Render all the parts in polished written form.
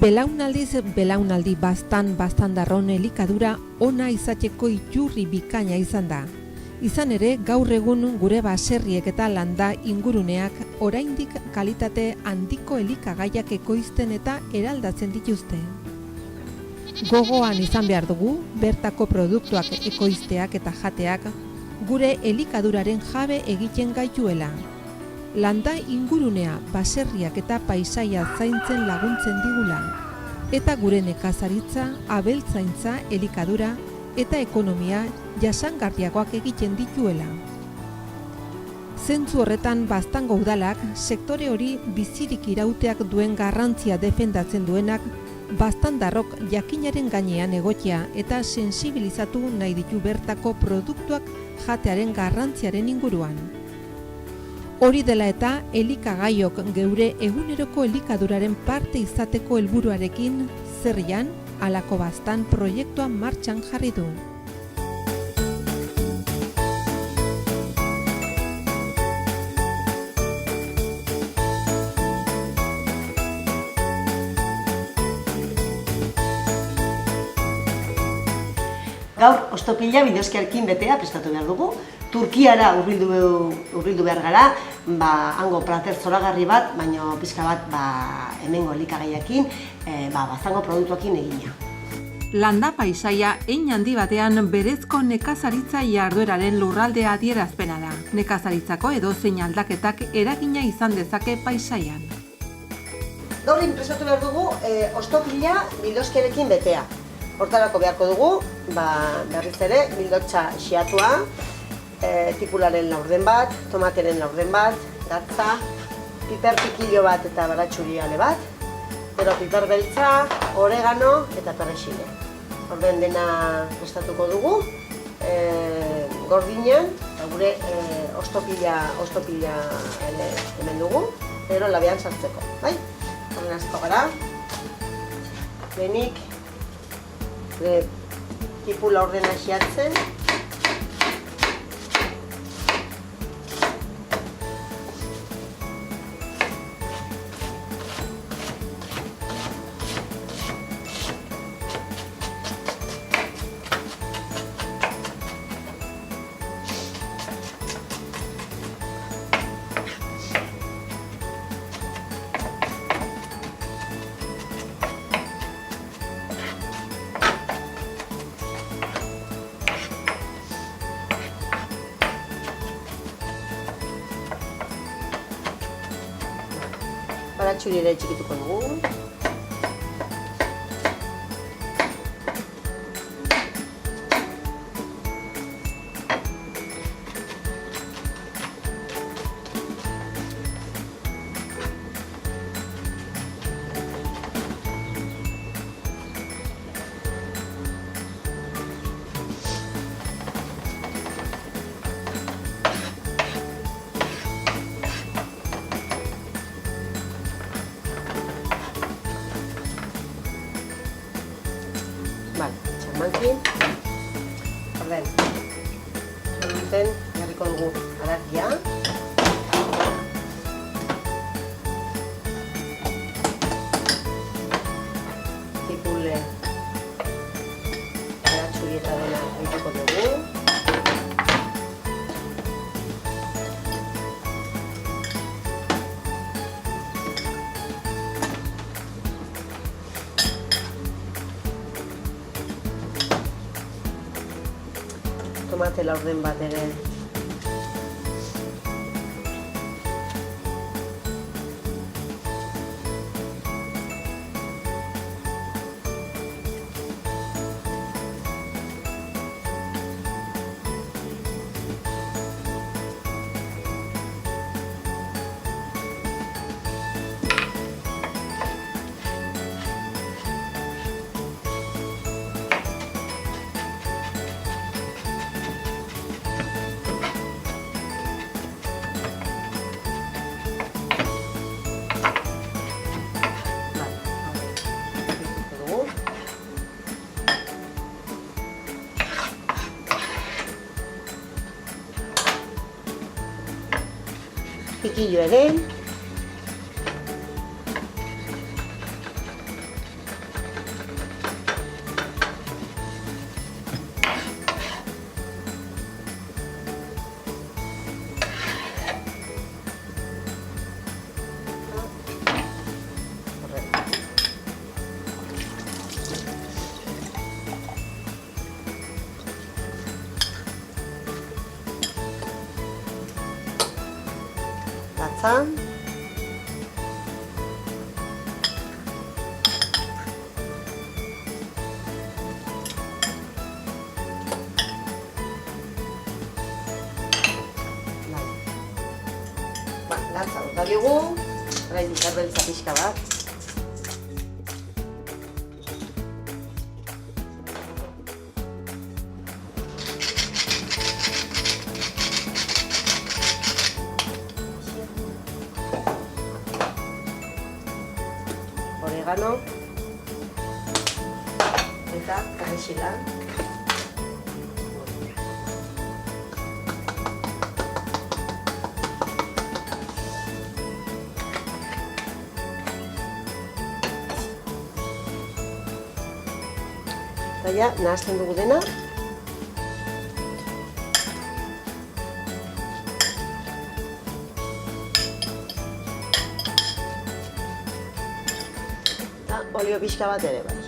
Belaunaldiz belaunaldi baztan-darron elikadura ona izateko iturri bikaina izan da. Izan ere, gaur egun gure baserriek eta landa inguruneak oraindik kalitate handiko elikagaiak ekoizten eta eraldatzen dituzte. Gogoan izan behar dugu, bertako produktuak ekoizteak eta jateak gure elikaduraren jabe egiten gaituela. Landa ingurunea, baserriak eta paisaia zaintzen laguntzen digula, eta gure nekazaritza, abeltzaintza, elikadura eta ekonomia jasangarriagoak egiten dituela. Zentzu horretan Baztango udalak sektore hori bizirik irauteak duen garrantzia defendatzen duenak baztandarrok jakinaren gainean egotea eta sensibilizatu nahi ditu bertako produktuak jatearen garrantziaren inguruan. Hori dela eta elikagaiok geure eguneroko elikaduraren parte izateko helburuarekin zerrian halako baztan proiektua martxan jarri du. Gaur, ostopila bideoskiarekin betea prestatu behar dugu. Turkiara hurbildu behar gara, hango plater zoragarri bat, baina pixka bat hemengo elikagaiakin, Baztango produktuakin egina. Landa paisaia hein handi batean berezko nekazaritza jardueraren lurraldea adierazpena da. Nekazaritzako edozein aldaketak eragina izan dezake paisaian. Gaur prestatu behar dugu ostopila bideoskiarekin betea. Hortarako beharko dugu, berriz ere, bildotxa xiatua, tipularen laurden bat, tomateren laurden bat, gatza, piper pikillo bat eta baratxuri ale bat, gero piper beltza, oregano eta perrexile. Orden dena prestatuko dugu, gordinean, eta gure ostopila hemen dugu, gero labean sartzeko, bai? Horren hasiko gara, lehenik, tipula ordena xiatzen, baratxuri ere txikituko dugu. Txamankin, orden, jarriko dugu aragia, tipule baratxuri eta dena egituko dugu, tomate laurden bat ere pikillo ere, latza. Latza bota diogu, orain ikarbeltza pixka bat. Oregano eta perexila. Eta ja, nahazten dugu dena. Eta olio pixka bat ere bai.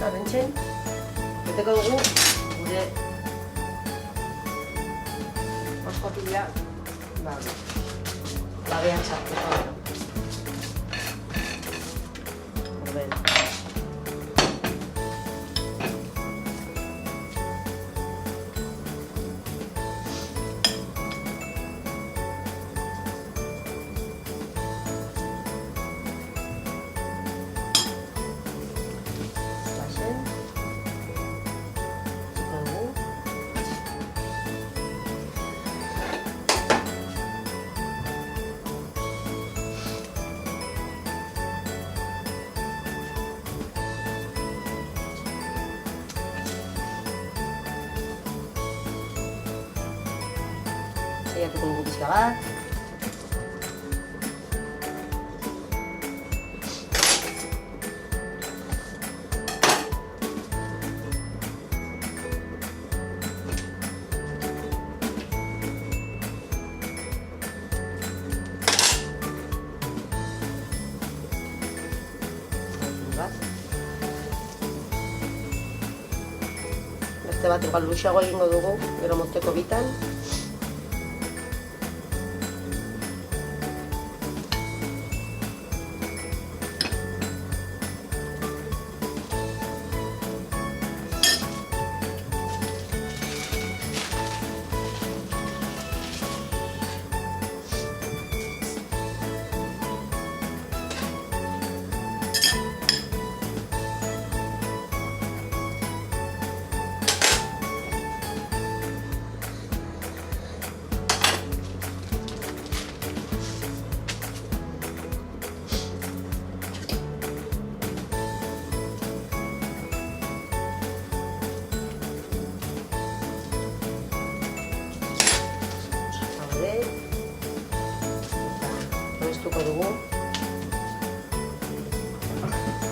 Eta bentzen, beteko dugu gure oskotila labean sartuko gero. Orben. Saiatuko dugu pixka bat. Beste bat igual luxeago egingo dugu, gero mozteko bitan. Abestuko dugu.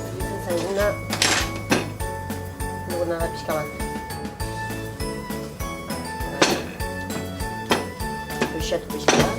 Egiten zaiguna duguna da pixka bat. Goixatu pixka bat.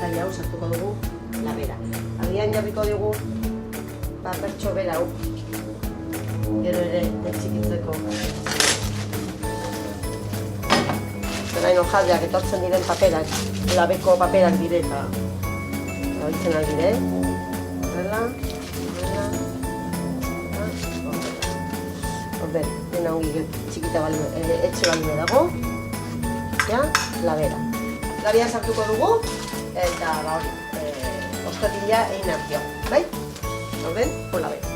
epaile hau sartuko dugu labera. Agian jarriko dugu pertso bera hau. Gero ere txikitzeko. Zeraino jaldeak etortzen diren paperak, labeko paperak dire eta gabiltzen aldire. Horrela, horrela. Dena ongi txikita etxe balime dago. Ja, labera. Labian sartuko dugu eta hori, ostotila egin hartio, bai? Orden, labera.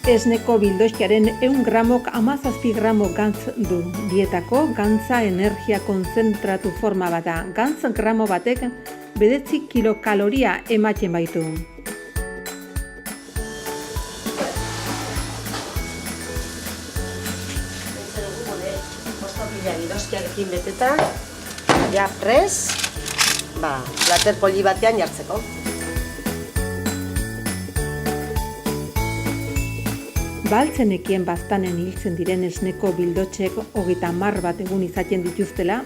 Esneko bildoskiaren 100 gramok 17 gramo gantz du. Dietako gantza energia konzentratu forma bat da. Gantz gramo batek 9 kilokaloria ematen baitu. Ostopila bildoskiarekin beteta, ja prez, plater poli batean jartzeko. Baltzenekien baztanen hiltzen diren esneko bildotxek 30 bat egun izaten dituztela,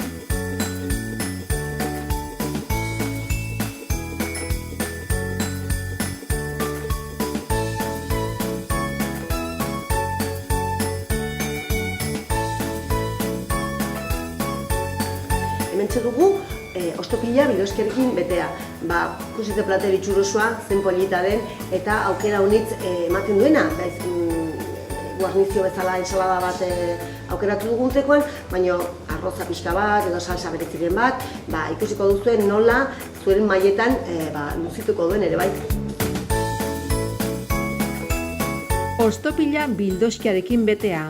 Hementxe dugu ostopila bildoskiarekin betea. Ikusite plater itxurosoa, zen polita den, eta aukera honitz ematen duena. Guarnizio bezala ensalada bat aukeratu duguntekoan, baina arroza pixka bat edo salsa bereziren bat, ikusiko duzuen nola zuen mailetan luzituko duen ere bai. Ostopila bildoskiarekin betea.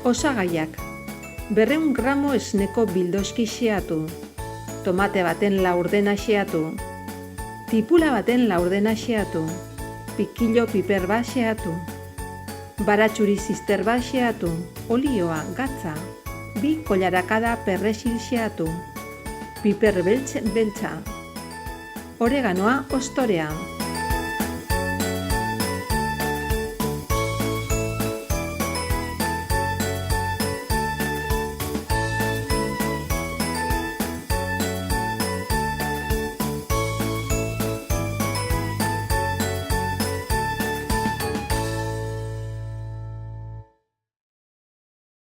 Osagaiak: 200 gramo esneko bildoski xeatu, tomate baten laurdena xeatu, tipula baten laurdena xeatu, pikilo piper bat xeatu, baratxuri zizter bat xeatu, olioa, gatza, 2 kolarakada perrexil xeatu, piper beltza, oreganoa ostorea.